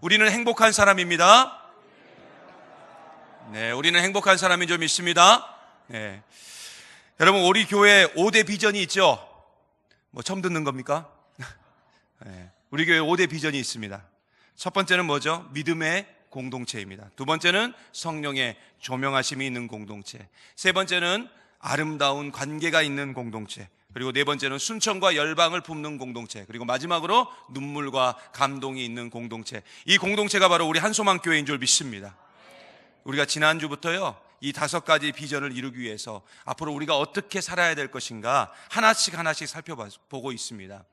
우리는 행복한 사람입니다. 네, 우리는 행복한 사람인 줄 믿습니다. 네. 여러분, 우리 교회 5대 비전이 있죠? 뭐 처음 듣는 겁니까? 네, 우리 교회 5대 비전이 있습니다. 첫 번째는 뭐죠? 믿음의 공동체입니다. 두 번째는 성령의 조명하심이 있는 공동체. 세 번째는 아름다운 관계가 있는 공동체. 그리고 네 번째는 순천과 열방을 뿜는 공동체. 그리고 마지막으로 눈물과 감동이 있는 공동체. 이 공동체가 바로 우리 한소망교회인 줄 믿습니다. 우리가 지난주부터요, 이 5가지 비전을 이루기 위해서 앞으로 우리가 어떻게 살아야 될 것인가 하나씩 살펴보고 있습니다.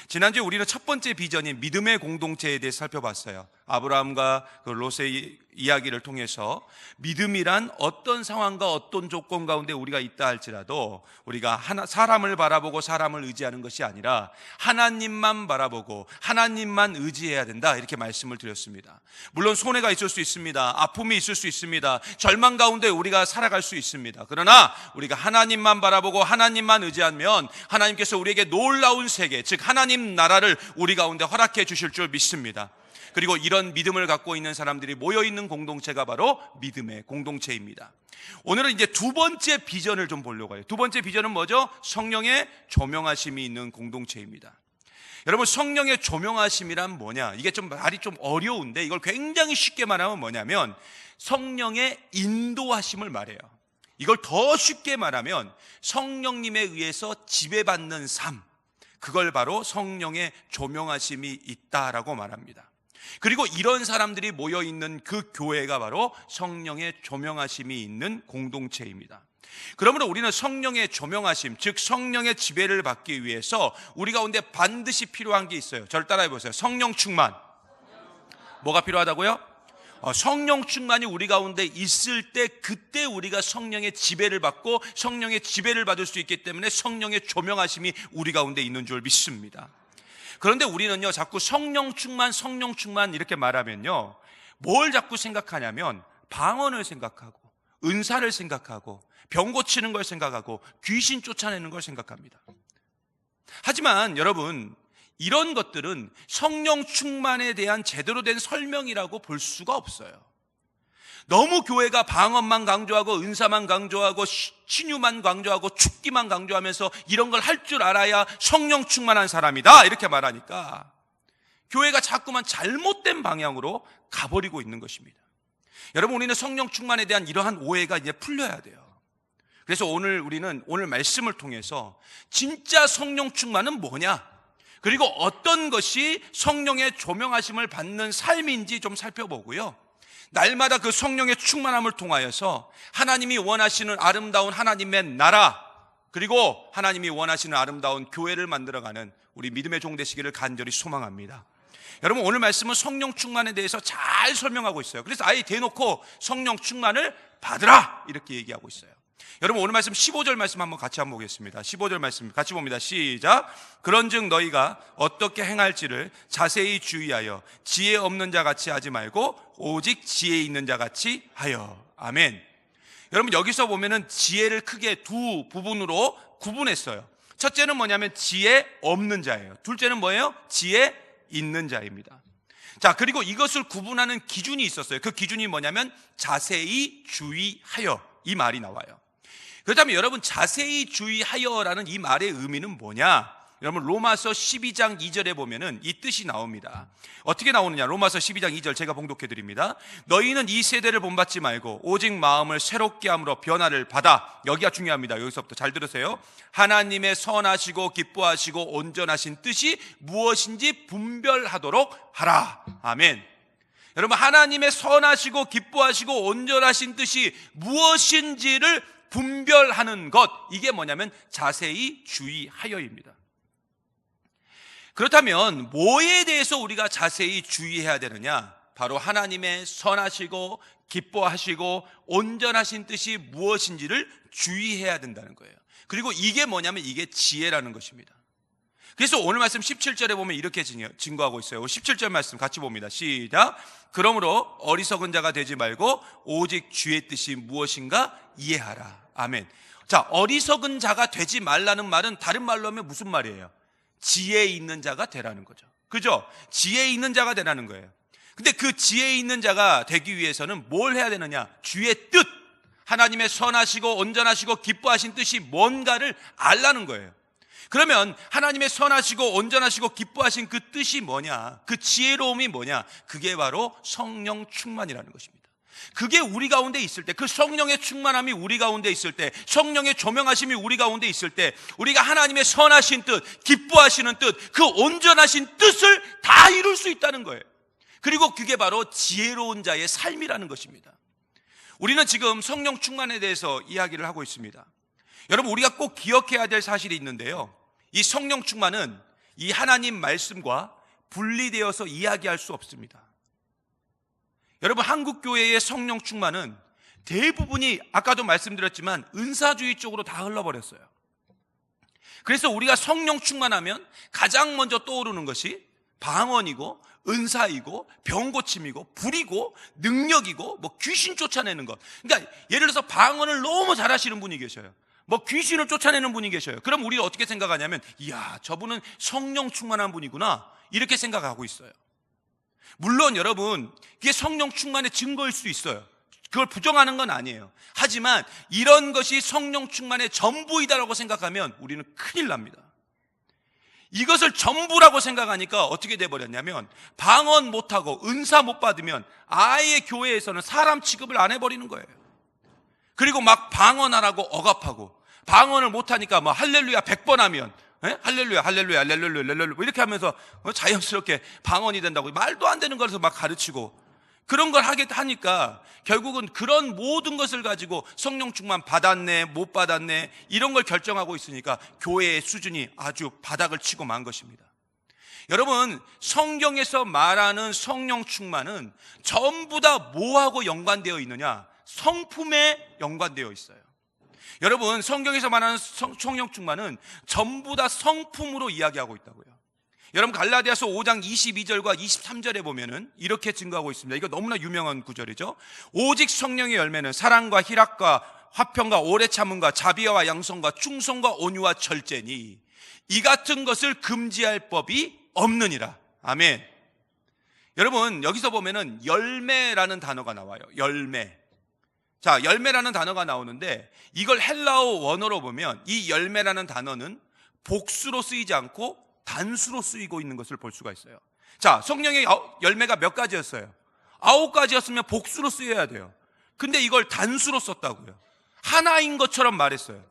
지난주에 우리는 첫 번째 비전인 믿음의 공동체에 대해 살펴봤어요. 아브라함과 그 롯의 이야기를 통해서 믿음이란 어떤 상황과 어떤 조건 가운데 우리가 있다 할지라도 우리가 사람을 바라보고 사람을 의지하는 것이 아니라 하나님만 바라보고 하나님만 의지해야 된다, 이렇게 말씀을 드렸습니다. 물론 손해가 있을 수 있습니다. 아픔이 있을 수 있습니다. 절망 가운데 우리가 살아갈 수 있습니다. 그러나 우리가 하나님만 바라보고 하나님만 의지하면 하나님께서 우리에게 놀라운 세계, 즉 하나님 나라를 우리 가운데 허락해 주실 줄 믿습니다. 그리고 이런 믿음을 갖고 있는 사람들이 모여있는 공동체가 바로 믿음의 공동체입니다. 오늘은 이제 두 번째 비전을 좀 보려고 해요. 두 번째 비전은 뭐죠? 성령의 조명하심이 있는 공동체입니다. 여러분, 성령의 조명하심이란 뭐냐? 이게 좀 말이 좀 어려운데 이걸 굉장히 쉽게 말하면 뭐냐면 성령의 인도하심을 말해요. 이걸 더 쉽게 말하면 성령님에 의해서 지배받는 삶, 그걸 바로 성령의 조명하심이 있다라고 말합니다. 그리고 이런 사람들이 모여있는 그 교회가 바로 성령의 조명하심이 있는 공동체입니다. 그러므로 우리는 성령의 조명하심, 즉 성령의 지배를 받기 위해서 우리 가운데 반드시 필요한 게 있어요. 저를 따라해 보세요. 성령 충만. 뭐가 필요하다고요? 성령 충만이 우리 가운데 있을 때 그때 우리가 성령의 지배를 받고 성령의 지배를 받을 수 있기 때문에 성령의 조명하심이 우리 가운데 있는 줄 믿습니다. 그런데 우리는요, 자꾸 성령 충만 이렇게 말하면요, 뭘 자꾸 생각하냐면 방언을 생각하고 은사를 생각하고 병 고치는 걸 생각하고 귀신 쫓아내는 걸 생각합니다. 하지만 여러분, 이런 것들은 성령 충만에 대한 제대로 된 설명이라고 볼 수가 없어요. 너무 교회가 방언만 강조하고 은사만 강조하고 신유만 강조하고 축기만 강조하면서 이런 걸 할 줄 알아야 성령 충만한 사람이다, 이렇게 말하니까 교회가 자꾸만 잘못된 방향으로 가버리고 있는 것입니다. 여러분, 우리는 성령 충만에 대한 이러한 오해가 이제 풀려야 돼요. 그래서 우리는 오늘 말씀을 통해서 진짜 성령 충만은 뭐냐, 그리고 어떤 것이 성령의 조명하심을 받는 삶인지 좀 살펴보고요, 날마다 그 성령의 충만함을 통하여서 하나님이 원하시는 아름다운 하나님의 나라, 그리고 하나님이 원하시는 아름다운 교회를 만들어가는 우리 믿음의 종 되시기를 간절히 소망합니다. 여러분, 오늘 말씀은 성령 충만에 대해서 잘 설명하고 있어요. 그래서 아예 대놓고 성령 충만을 받으라, 이렇게 얘기하고 있어요. 여러분, 오늘 말씀 15절 말씀 같이 한번 보겠습니다. 15절 말씀 같이 봅니다. 시작. 그런즉 너희가 어떻게 행할지를 자세히 주의하여 지혜 없는 자 같이 하지 말고 오직 지혜 있는 자 같이 하여. 아멘. 여러분, 여기서 보면은 지혜를 크게 두 부분으로 구분했어요. 첫째는 뭐냐면 지혜 없는 자예요. 둘째는 뭐예요? 지혜 있는 자입니다. 자, 그리고 이것을 구분하는 기준이 있었어요. 그 기준이 뭐냐면 자세히 주의하여, 이 말이 나와요. 그렇다면 여러분, 자세히 주의하여라는 이 말의 의미는 뭐냐? 여러분, 로마서 12장 2절에 보면은 이 뜻이 나옵니다. 어떻게 나오느냐? 로마서 12장 2절 제가 봉독해 드립니다. 너희는 이 세대를 본받지 말고 오직 마음을 새롭게 함으로 변화를 받아. 여기가 중요합니다. 여기서부터 잘 들으세요. 하나님의 선하시고 기뻐하시고 온전하신 뜻이 무엇인지 분별하도록 하라. 아멘. 여러분, 하나님의 선하시고 기뻐하시고 온전하신 뜻이 무엇인지를 분별하는 것, 이게 뭐냐면 자세히 주의하여입니다. 그렇다면 뭐에 대해서 우리가 자세히 주의해야 되느냐? 바로 하나님의 선하시고 기뻐하시고 온전하신 뜻이 무엇인지를 주의해야 된다는 거예요. 그리고 이게 뭐냐면 이게 지혜라는 것입니다. 그래서 오늘 말씀 17절에 보면 이렇게 증거하고 있어요. 17절 말씀 같이 봅니다. 시작. 그러므로 어리석은 자가 되지 말고 오직 주의 뜻이 무엇인가 이해하라. 아멘. 자, 어리석은 자가 되지 말라는 말은 다른 말로 하면 무슨 말이에요? 지혜 있는 자가 되라는 거죠. 그죠? 지혜 있는 자가 되라는 거예요. 근데 그 지혜 있는 자가 되기 위해서는 뭘 해야 되느냐? 주의 뜻, 하나님의 선하시고 온전하시고 기뻐하신 뜻이 뭔가를 알라는 거예요. 그러면 하나님의 선하시고 온전하시고 기뻐하신 그 뜻이 뭐냐? 그 지혜로움이 뭐냐? 그게 바로 성령 충만이라는 것입니다. 그게 우리 가운데 있을 때, 그 성령의 충만함이 우리 가운데 있을 때, 성령의 조명하심이 우리 가운데 있을 때, 우리가 하나님의 선하신 뜻, 기뻐하시는 뜻, 그 온전하신 뜻을 다 이룰 수 있다는 거예요. 그리고 그게 바로 지혜로운 자의 삶이라는 것입니다. 우리는 지금 성령 충만에 대해서 이야기를 하고 있습니다. 여러분, 우리가 꼭 기억해야 될 사실이 있는데요, 이 성령 충만은 이 하나님 말씀과 분리되어서 이야기할 수 없습니다. 여러분, 한국교회의 성령 충만은 대부분이 아까도 말씀드렸지만 은사주의 쪽으로 다 흘러버렸어요. 그래서 우리가 성령 충만하면 가장 먼저 떠오르는 것이 방언이고 은사이고 병고침이고 불이고 능력이고 뭐 귀신 쫓아내는 것. 그러니까 예를 들어서 방언을 너무 잘하시는 분이 계셔요. 뭐 귀신을 쫓아내는 분이 계셔요. 그럼 우리가 어떻게 생각하냐면, 이야, 저분은 성령 충만한 분이구나, 이렇게 생각하고 있어요. 물론 여러분, 그게 성령 충만의 증거일 수 있어요. 그걸 부정하는 건 아니에요. 하지만 이런 것이 성령 충만의 전부이다라고 생각하면 우리는 큰일 납니다. 이것을 전부라고 생각하니까 어떻게 돼버렸냐면, 방언 못하고 은사 못 받으면 아예 교회에서는 사람 취급을 안 해버리는 거예요. 그리고 막 방언하라고 억압하고, 방언을 못하니까 뭐 할렐루야 100번 하면 할렐루야 할렐루야 할렐루야 할렐루야 이렇게 하면서 자연스럽게 방언이 된다고 말도 안 되는 거라서 막 가르치고, 그런 걸 하니까 결국은 그런 모든 것을 가지고 성령 충만 받았네 못 받았네 이런 걸 결정하고 있으니까 교회의 수준이 아주 바닥을 치고 만 것입니다. 여러분, 성경에서 말하는 성령 충만은 전부 다 뭐하고 연관되어 있느냐? 성품에 연관되어 있어요. 여러분, 성경에서 말하는 성령 충만은 전부 다 성품으로 이야기하고 있다고요. 여러분, 갈라디아서 5장 22절과 23절에 보면은 이렇게 증거하고 있습니다. 이거 너무나 유명한 구절이죠. 오직 성령의 열매는 사랑과 희락과 화평과 오래 참음과 자비와 양성과 충성과 온유와 절제니 이 같은 것을 금지할 법이 없느니라. 아멘. 여러분, 여기서 보면은 열매라는 단어가 나와요. 열매. 자, 열매라는 단어가 나오는데 이걸 헬라어 원어로 보면 이 열매라는 단어는 복수로 쓰이지 않고 단수로 쓰이고 있는 것을 볼 수가 있어요. 자, 성령의 열매가 몇 가지였어요? 9가지였으면 복수로 쓰여야 돼요. 근데 이걸 단수로 썼다고요. 하나인 것처럼 말했어요.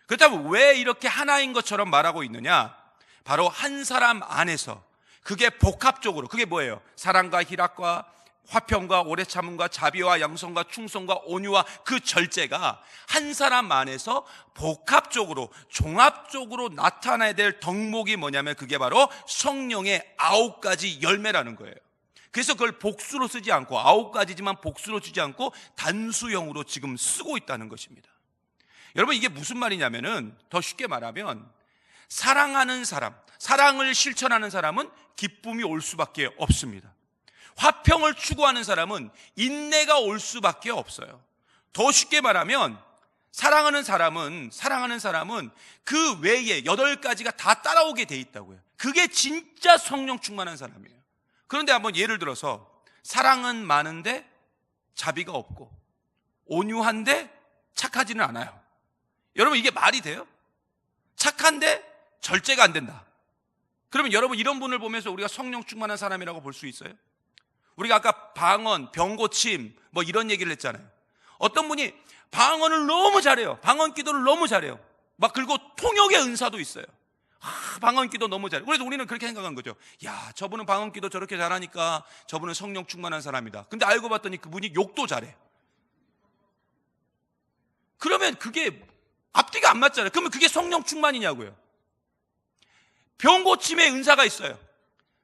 그렇다면 왜 이렇게 하나인 것처럼 말하고 있느냐? 바로 한 사람 안에서 그게 복합적으로, 그게 뭐예요? 사랑과 희락과 화평과 오래 참음과 자비와 양성과 충성과 온유와 그 절제가 한 사람 안에서 복합적으로 종합적으로 나타나야 될 덕목이 뭐냐면 그게 바로 성령의 9가지 열매라는 거예요. 그래서 그걸 복수로 쓰지 않고 9가지지만 복수로 쓰지 않고 단수형으로 지금 쓰고 있다는 것입니다. 여러분, 이게 무슨 말이냐면은 더 쉽게 말하면 사랑하는 사람, 사랑을 실천하는 사람은 기쁨이 올 수밖에 없습니다. 화평을 추구하는 사람은 인내가 올 수밖에 없어요. 더 쉽게 말하면 사랑하는 사람은 그 외에 8가지가 다 따라오게 돼 있다고요. 그게 진짜 성령 충만한 사람이에요. 그런데 한번 예를 들어서 사랑은 많은데 자비가 없고 온유한데 착하지는 않아요. 여러분, 이게 말이 돼요? 착한데 절제가 안 된다. 그러면 여러분, 이런 분을 보면서 우리가 성령 충만한 사람이라고 볼 수 있어요? 우리가 아까 방언, 병고침 뭐 이런 얘기를 했잖아요. 어떤 분이 방언을 너무 잘해요. 방언 기도를 너무 잘해요. 막 그리고 통역의 은사도 있어요. 방언 기도 너무 잘해요. 그래서 우리는 그렇게 생각한 거죠. 야, 저분은 방언 기도 저렇게 잘하니까 저분은 성령 충만한 사람이다. 근데 알고 봤더니 그분이 욕도 잘해. 그러면 그게 앞뒤가 안 맞잖아요. 그러면 그게 성령 충만이냐고요. 병고침의 은사가 있어요.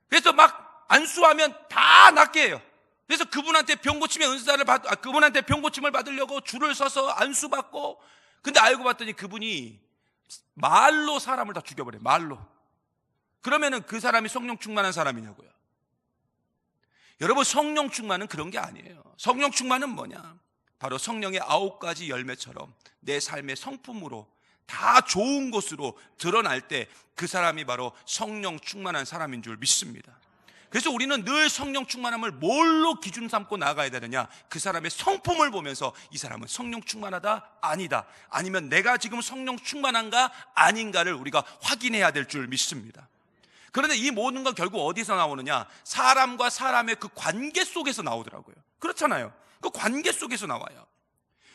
그래서 막 안수하면 다 낫게 해요. 그래서 그분한테 병고침의 은사를 그분한테 병고침을 받으려고 줄을 서서 안수받고, 근데 알고 봤더니 그분이 말로 사람을 다 죽여버려요. 말로. 그러면은 그 사람이 성령 충만한 사람이냐고요. 여러분, 성령 충만은 그런 게 아니에요. 성령 충만은 뭐냐? 바로 성령의 9가지 열매처럼 내 삶의 성품으로 다 좋은 것으로 드러날 때 그 사람이 바로 성령 충만한 사람인 줄 믿습니다. 그래서 우리는 늘 성령 충만함을 뭘로 기준 삼고 나가야 되느냐? 그 사람의 성품을 보면서 이 사람은 성령 충만하다? 아니다. 아니면 내가 지금 성령 충만한가? 아닌가를 우리가 확인해야 될 줄 믿습니다. 그런데 이 모든 건 결국 어디서 나오느냐? 사람과 사람의 그 관계 속에서 나오더라고요. 그렇잖아요. 그 관계 속에서 나와요.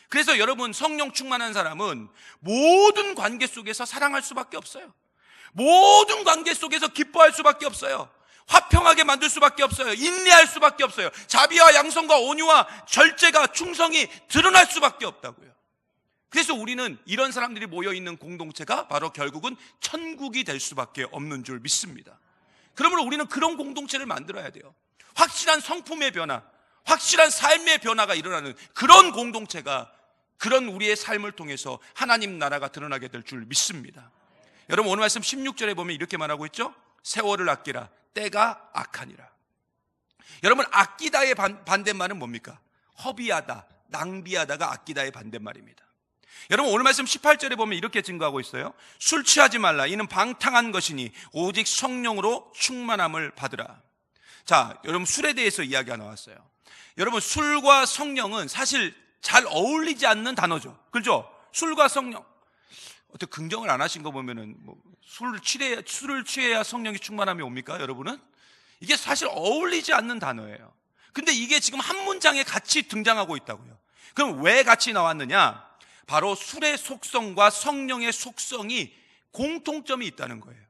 그래서 여러분, 성령 충만한 사람은 모든 관계 속에서 사랑할 수밖에 없어요. 모든 관계 속에서 기뻐할 수밖에 없어요. 화평하게 만들 수밖에 없어요. 인내할 수밖에 없어요. 자비와 양선과 온유와 절제가, 충성이 드러날 수밖에 없다고요. 그래서 우리는 이런 사람들이 모여있는 공동체가 바로 결국은 천국이 될 수밖에 없는 줄 믿습니다. 그러므로 우리는 그런 공동체를 만들어야 돼요. 확실한 성품의 변화, 확실한 삶의 변화가 일어나는 그런 공동체가, 그런 우리의 삶을 통해서 하나님 나라가 드러나게 될 줄 믿습니다. 여러분, 오늘 말씀 16절에 보면 이렇게 말하고 있죠. 세월을 아끼라, 때가 악하니라. 여러분, 아끼다의 반대말은 뭡니까? 허비하다, 낭비하다가 아끼다의 반대말입니다. 여러분, 오늘 말씀 18절에 보면 이렇게 증거하고 있어요. 술 취하지 말라, 이는 방탕한 것이니 오직 성령으로 충만함을 받으라. 자, 여러분, 술에 대해서 이야기가 나왔어요. 여러분, 술과 성령은 사실 잘 어울리지 않는 단어죠. 그렇죠? 술과 성령. 어떻게 긍정을 안 하신 거 보면은 술을 취해야 성령이 충만함이 옵니까? 여러분은? 이게 사실 어울리지 않는 단어예요. 근데 이게 지금 한 문장에 같이 등장하고 있다고요. 그럼 왜 같이 나왔느냐? 바로 술의 속성과 성령의 속성이 공통점이 있다는 거예요.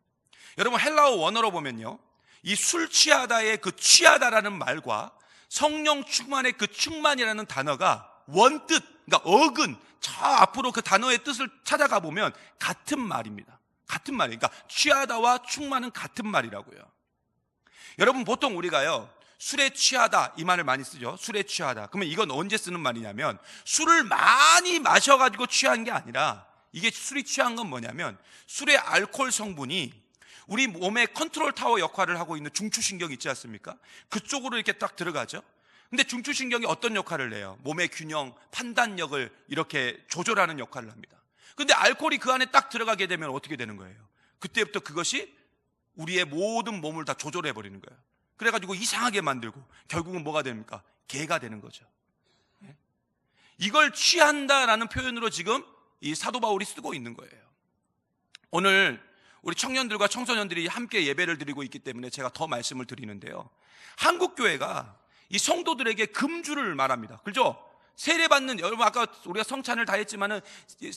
여러분, 헬라어 원어로 보면요, 이 술 취하다의 그 취하다라는 말과 성령 충만의 그 충만이라는 단어가 원뜻, 그러니까 어근, 저 앞으로 그 단어의 뜻을 찾아가 보면 같은 말입니다. 같은 말이에요. 그러니까 취하다와 충만은 같은 말이라고요. 여러분, 보통 우리가요, 술에 취하다 이 말을 많이 쓰죠. 술에 취하다. 그러면 이건 언제 쓰는 말이냐면, 술을 많이 마셔가지고 취한 게 아니라, 이게 술이 취한 건 뭐냐면, 술의 알코올 성분이 우리 몸의 컨트롤 타워 역할을 하고 있는 중추신경 있지 않습니까? 그쪽으로 이렇게 딱 들어가죠. 근데 중추신경이 어떤 역할을 해요? 몸의 균형, 판단력을 이렇게 조절하는 역할을 합니다. 근데 알코올이 그 안에 딱 들어가게 되면 어떻게 되는 거예요? 그때부터 그것이 우리의 모든 몸을 다 조절해 버리는 거예요. 그래가지고 이상하게 만들고 결국은 뭐가 됩니까? 개가 되는 거죠. 이걸 취한다라는 표현으로 지금 이 사도 바울이 쓰고 있는 거예요. 오늘 우리 청년들과 청소년들이 함께 예배를 드리고 있기 때문에 제가 더 말씀을 드리는데요, 한국교회가 이 성도들에게 금주를 말합니다. 그렇죠? 세례받는, 여러분 아까 우리가 성찬을 다 했지만은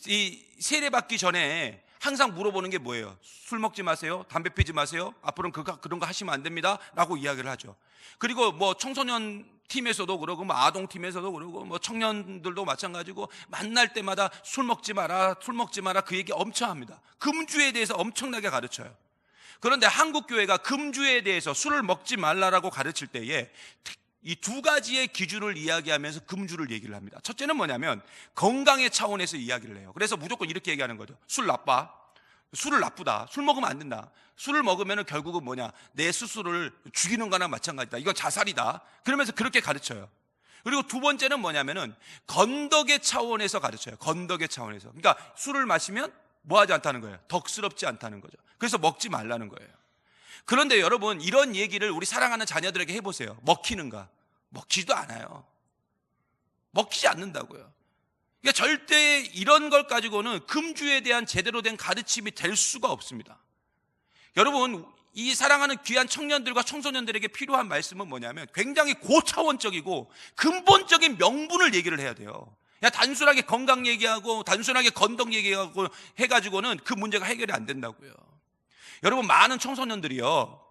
이 세례받기 전에 항상 물어보는 게 뭐예요? 술 먹지 마세요, 담배 피지 마세요, 앞으로는 그런 거 하시면 안 됩니다 라고 이야기를 하죠. 그리고 뭐 청소년 팀에서도 그러고, 뭐 아동 팀에서도 그러고, 뭐 청년들도 마찬가지고, 만날 때마다 술 먹지 마라, 술 먹지 마라, 그 얘기 엄청 합니다. 금주에 대해서 엄청나게 가르쳐요. 그런데 한국교회가 금주에 대해서 술을 먹지 말라라고 가르칠 때에 이 두 가지의 기준을 이야기하면서 금주를 얘기를 합니다. 첫째는 뭐냐면 건강의 차원에서 이야기를 해요. 그래서 무조건 이렇게 얘기하는 거죠. 술 나빠, 술을 나쁘다, 술 먹으면 안 된다. 술을 먹으면 결국은 뭐냐, 내 스스로를 죽이는 거나 마찬가지다, 이건 자살이다. 그러면서 그렇게 가르쳐요. 그리고 두 번째는 뭐냐면은 건덕의 차원에서 가르쳐요. 건덕의 차원에서. 그러니까 술을 마시면 뭐 하지 않다는 거예요? 덕스럽지 않다는 거죠. 그래서 먹지 말라는 거예요. 그런데 여러분, 이런 얘기를 우리 사랑하는 자녀들에게 해보세요. 먹히는가? 먹히지도 않아요. 먹히지 않는다고요. 그러니까 절대 이런 걸 가지고는 금주에 대한 제대로 된 가르침이 될 수가 없습니다. 여러분, 이 사랑하는 귀한 청년들과 청소년들에게 필요한 말씀은 뭐냐면 굉장히 고차원적이고 근본적인 명분을 얘기를 해야 돼요. 그냥 단순하게 건강 얘기하고 단순하게 건덕 얘기하고 해가지고는 그 문제가 해결이 안 된다고요. 여러분, 많은 청소년들이요,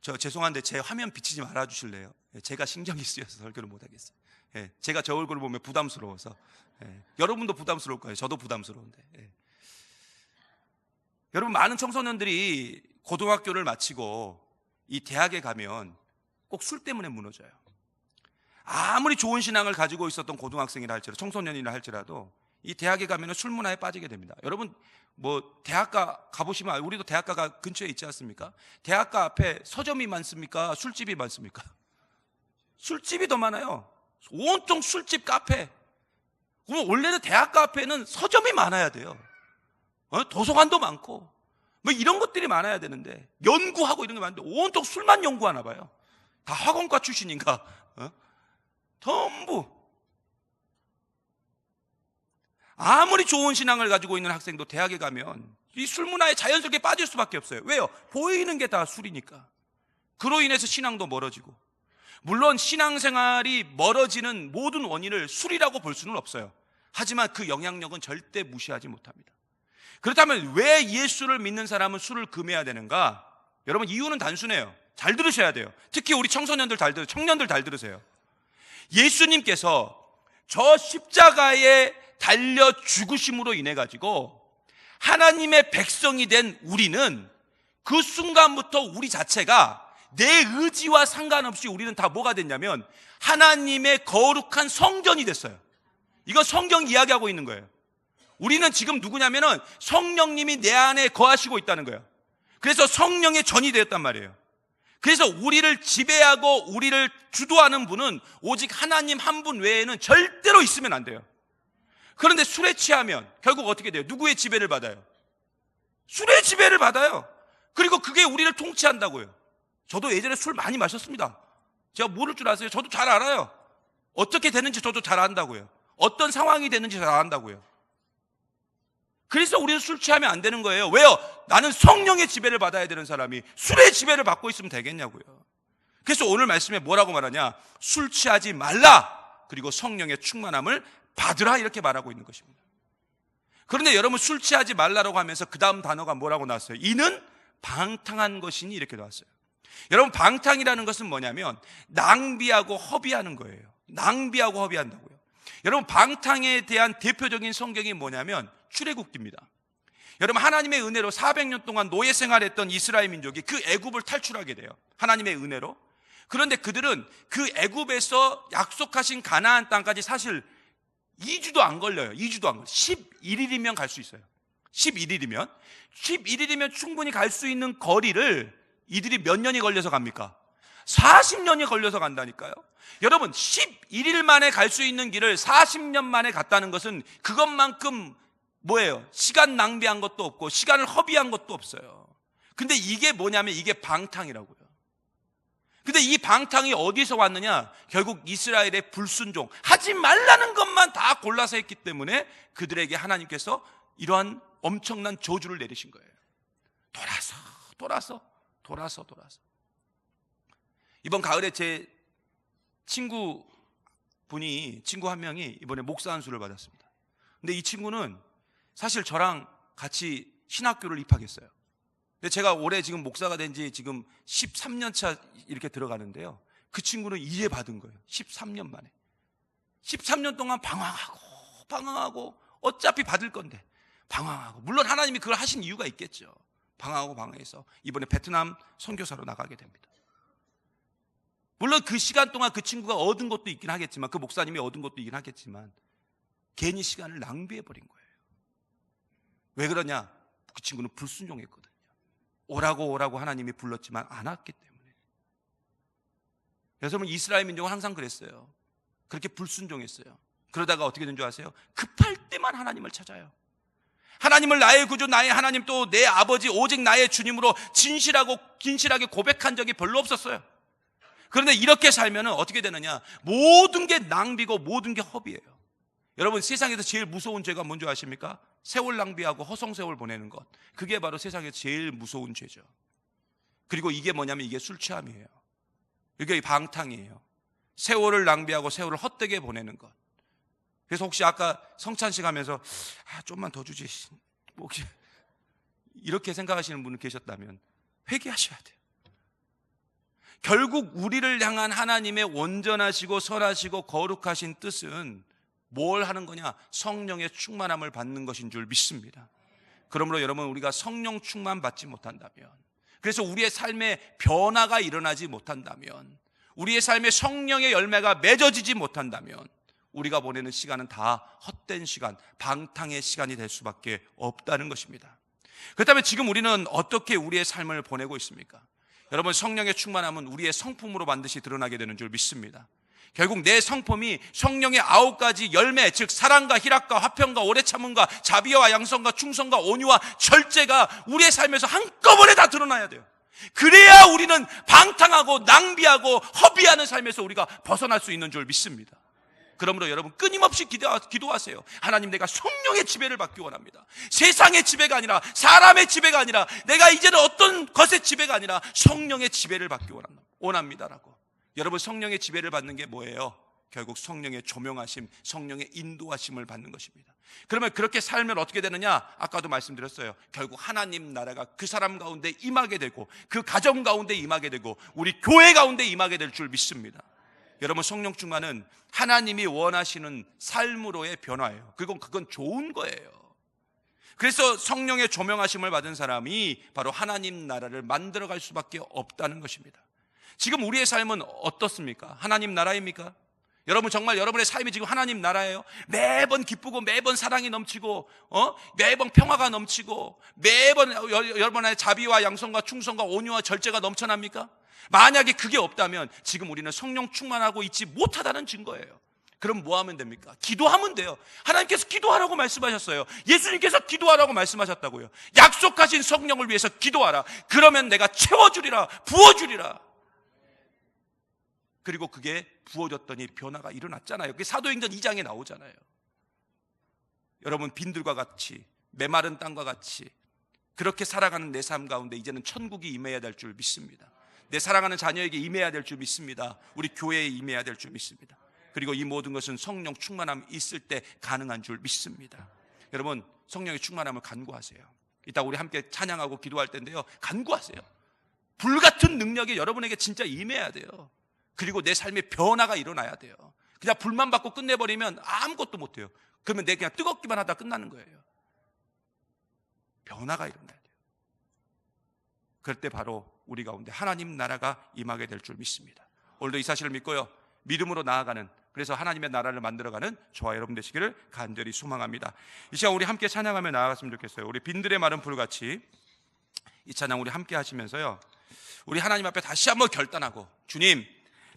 저 죄송한데 제 화면 비치지 말아 주실래요? 제가 신경이 쓰여서 설교를 못 하겠어요. 제가 저 얼굴을 보면 부담스러워서. 여러분도 부담스러울 거예요. 저도 부담스러운데. 여러분, 많은 청소년들이 고등학교를 마치고 이 대학에 가면 꼭 술 때문에 무너져요. 아무리 좋은 신앙을 가지고 있었던 고등학생이라 할지라도, 청소년이라 할지라도 이 대학에 가면 술 문화에 빠지게 됩니다. 여러분, 뭐 대학가 가보시면, 우리도 대학가가 근처에 있지 않습니까? 대학가 앞에 서점이 많습니까? 술집이 많습니까? 술집이 더 많아요. 온통 술집, 카페. 그럼 원래는 대학가 앞에는 서점이 많아야 돼요. 도서관도 많고 뭐 이런 것들이 많아야 되는데, 연구하고 이런 게 많은데 온통 술만 연구하나 봐요. 다 학원과 출신인가? 전부. 아무리 좋은 신앙을 가지고 있는 학생도 대학에 가면 이 술 문화에 자연스럽게 빠질 수밖에 없어요. 왜요? 보이는 게 다 술이니까. 그로 인해서 신앙도 멀어지고. 물론 신앙생활이 멀어지는 모든 원인을 술이라고 볼 수는 없어요. 하지만 그 영향력은 절대 무시하지 못합니다. 그렇다면 왜 예수를 믿는 사람은 술을 금해야 되는가? 여러분, 이유는 단순해요. 잘 들으셔야 돼요. 특히 우리 청소년들 잘 들으세요. 청년들 잘 들으세요. 예수님께서 저 십자가에 달려 죽으심으로 인해 가지고 하나님의 백성이 된 우리는 그 순간부터 우리 자체가 내 의지와 상관없이 우리는 다 뭐가 됐냐면 하나님의 거룩한 성전이 됐어요. 이거 성경 이야기하고 있는 거예요. 우리는 지금 누구냐면은 성령님이 내 안에 거하시고 있다는 거예요. 그래서 성령의 전이 되었단 말이에요. 그래서 우리를 지배하고 우리를 주도하는 분은 오직 하나님 한 분 외에는 절대로 있으면 안 돼요. 그런데 술에 취하면 결국 어떻게 돼요? 누구의 지배를 받아요? 술의 지배를 받아요. 그리고 그게 우리를 통치한다고요. 저도 예전에 술 많이 마셨습니다. 제가 모를 줄 아세요? 저도 잘 알아요. 어떻게 되는지 저도 잘 안다고요. 어떤 상황이 되는지 잘 안다고요. 그래서 우리는 술 취하면 안 되는 거예요. 왜요? 나는 성령의 지배를 받아야 되는 사람이 술의 지배를 받고 있으면 되겠냐고요. 그래서 오늘 말씀에 뭐라고 말하냐? 술 취하지 말라. 그리고 성령의 충만함을 받으라, 이렇게 말하고 있는 것입니다. 그런데 여러분, 술 취하지 말라라고 하면서 그 다음 단어가 뭐라고 나왔어요? 이는 방탕한 것이니, 이렇게 나왔어요. 여러분, 방탕이라는 것은 뭐냐면 낭비하고 허비하는 거예요. 낭비하고 허비한다고요. 여러분, 방탕에 대한 대표적인 성경이 뭐냐면 출애굽기입니다. 여러분, 하나님의 은혜로 400년 동안 노예 생활했던 이스라엘 민족이 그 애굽을 탈출하게 돼요. 하나님의 은혜로. 그런데 그들은 그 애굽에서 약속하신 가나안 땅까지 사실 2주도 안 걸려요. 2주도 안 걸려요. 11일이면 갈 수 있어요. 11일이면 충분히 갈 수 있는 거리를 이들이 몇 년이 걸려서 갑니까? 40년이 걸려서 간다니까요. 여러분, 11일 만에 갈 수 있는 길을 40년 만에 갔다는 것은 그것만큼 뭐예요? 시간 낭비한 것도 없고 시간을 허비한 것도 없어요. 근데 이게 뭐냐면 이게 방탕이라고요. 근데 이 방탕이 어디서 왔느냐? 결국 이스라엘의 불순종, 하지 말라는 것만 다 골라서 했기 때문에 그들에게 하나님께서 이러한 엄청난 저주를 내리신 거예요. 돌아서. 이번 가을에 제 친구 한 명이 이번에 목사 안수를 받았습니다. 근데 이 친구는 사실 저랑 같이 신학교를 입학했어요. 근데 제가 올해 지금 목사가 된 지 지금 13년 차 이렇게 들어가는데요. 그 친구는 이제 받은 거예요. 13년 만에. 13년 동안 방황하고 어차피 받을 건데 방황하고, 물론 하나님이 그걸 하신 이유가 있겠죠. 방황해서 이번에 베트남 선교사로 나가게 됩니다. 물론 그 시간 동안 그 친구가 얻은 것도 있긴 하겠지만, 그 목사님이 얻은 것도 있긴 하겠지만 괜히 시간을 낭비해버린 거예요. 왜 그러냐? 그 친구는 불순종했거든요. 오라고 하나님이 불렀지만 안 왔기 때문에. 여러분, 이스라엘 민족은 항상 그랬어요. 그렇게 불순종했어요. 그러다가 어떻게 된 줄 아세요? 급할 때만 하나님을 찾아요. 하나님을 나의 구주, 나의 하나님, 또 내 아버지, 오직 나의 주님으로 진실하게 고백한 적이 별로 없었어요. 그런데 이렇게 살면 어떻게 되느냐? 모든 게 낭비고 모든 게 허비예요. 여러분, 세상에서 제일 무서운 죄가 뭔지 아십니까? 세월 낭비하고 허송세월 보내는 것. 그게 바로 세상에서 제일 무서운 죄죠. 그리고 이게 뭐냐면 이게 술 취함이에요. 이게 방탕이에요. 세월을 낭비하고 세월을 헛되게 보내는 것. 그래서 혹시 아까 성찬식 하면서 좀만 더 주지, 혹시 이렇게 생각하시는 분은 계셨다면 회개하셔야 돼요. 결국 우리를 향한 하나님의 온전하시고 선하시고 거룩하신 뜻은 뭘 하는 거냐? 성령의 충만함을 받는 것인 줄 믿습니다. 그러므로 여러분, 우리가 성령 충만 받지 못한다면, 그래서 우리의 삶에 변화가 일어나지 못한다면, 우리의 삶에 성령의 열매가 맺어지지 못한다면 우리가 보내는 시간은 다 헛된 시간, 방탕의 시간이 될 수밖에 없다는 것입니다. 그렇다면 지금 우리는 어떻게 우리의 삶을 보내고 있습니까? 여러분, 성령의 충만함은 우리의 성품으로 반드시 드러나게 되는 줄 믿습니다. 결국 내 성품이 성령의 9가지 열매, 즉 사랑과 희락과 화평과 오래 참음과 자비와 양성과 충성과 온유와 절제가 우리의 삶에서 한꺼번에 다 드러나야 돼요. 그래야 우리는 방탕하고 낭비하고 허비하는 삶에서 우리가 벗어날 수 있는 줄 믿습니다. 그러므로 여러분 끊임없이 기도하세요. 하나님, 내가 성령의 지배를 받기 원합니다. 세상의 지배가 아니라, 사람의 지배가 아니라, 내가 이제는 어떤 것의 지배가 아니라 성령의 지배를 받기 원합니다라고. 여러분, 성령의 지배를 받는 게 뭐예요? 결국 성령의 조명하심, 성령의 인도하심을 받는 것입니다. 그러면 그렇게 살면 어떻게 되느냐? 아까도 말씀드렸어요. 결국 하나님 나라가 그 사람 가운데 임하게 되고, 그 가정 가운데 임하게 되고, 우리 교회 가운데 임하게 될 줄 믿습니다. 여러분, 성령 충만은 하나님이 원하시는 삶으로의 변화예요. 그건 좋은 거예요. 그래서 성령의 조명하심을 받은 사람이 바로 하나님 나라를 만들어갈 수밖에 없다는 것입니다. 지금 우리의 삶은 어떻습니까? 하나님 나라입니까? 여러분, 정말 여러분의 삶이 지금 하나님 나라예요? 매번 기쁘고 매번 사랑이 넘치고 매번 평화가 넘치고 매번 여러분의 자비와 양성과 충성과 온유와 절제가 넘쳐납니까? 만약에 그게 없다면 지금 우리는 성령 충만하고 있지 못하다는 증거예요. 그럼 뭐 하면 됩니까? 기도하면 돼요. 하나님께서 기도하라고 말씀하셨어요. 예수님께서 기도하라고 말씀하셨다고요. 약속하신 성령을 위해서 기도하라. 그러면 내가 채워주리라, 부어주리라. 그리고 그게 부어졌더니 변화가 일어났잖아요. 그게 사도행전 2장에 나오잖아요. 여러분, 빈들과 같이, 메마른 땅과 같이 그렇게 살아가는 내 삶 가운데 이제는 천국이 임해야 될 줄 믿습니다. 내 사랑하는 자녀에게 임해야 될 줄 믿습니다. 우리 교회에 임해야 될 줄 믿습니다. 그리고 이 모든 것은 성령 충만함이 있을 때 가능한 줄 믿습니다. 여러분, 성령의 충만함을 간구하세요. 이따 우리 함께 찬양하고 기도할 텐데요, 간구하세요. 불같은 능력이 여러분에게 진짜 임해야 돼요. 그리고 내 삶에 변화가 일어나야 돼요. 그냥 불만 받고 끝내버리면 아무것도 못해요. 그러면 내 그냥 뜨겁기만 하다 끝나는 거예요. 변화가 일어나야 돼요. 그럴 때 바로 우리 가운데 하나님 나라가 임하게 될 줄 믿습니다. 오늘도 이 사실을 믿고요, 믿음으로 나아가는, 그래서 하나님의 나라를 만들어가는 저와 여러분 되시기를 간절히 소망합니다. 이 시간 우리 함께 찬양하며 나아갔으면 좋겠어요. 우리 빈들의 마른 불같이 이 찬양 우리 함께 하시면서요, 우리 하나님 앞에 다시 한번 결단하고, 주님,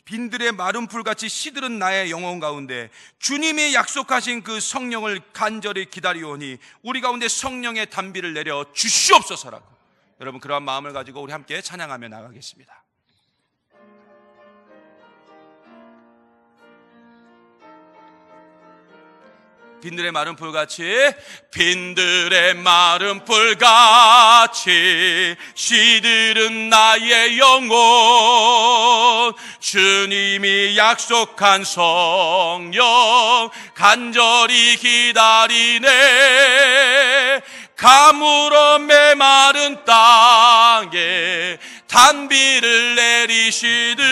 빈들의 마른 풀같이 시들은 나의 영혼 가운데 주님이 약속하신 그 성령을 간절히 기다리오니 우리 가운데 성령의 단비를 내려 주시옵소서라고. 여러분, 그러한 마음을 가지고 우리 함께 찬양하며 나가겠습니다. 빈들의 마른 풀같이, 빈들의 마른 풀같이 시들은 나의 영혼, 주님이 약속한 성령 간절히 기다리네. 가물어 메마른 땅에 단비를 내리시듯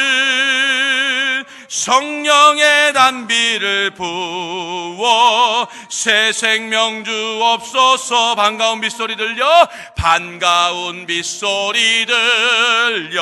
성령의 단비를 부어 새 생명 주옵소서. 반가운 빗소리 들려, 반가운 빗소리 들려.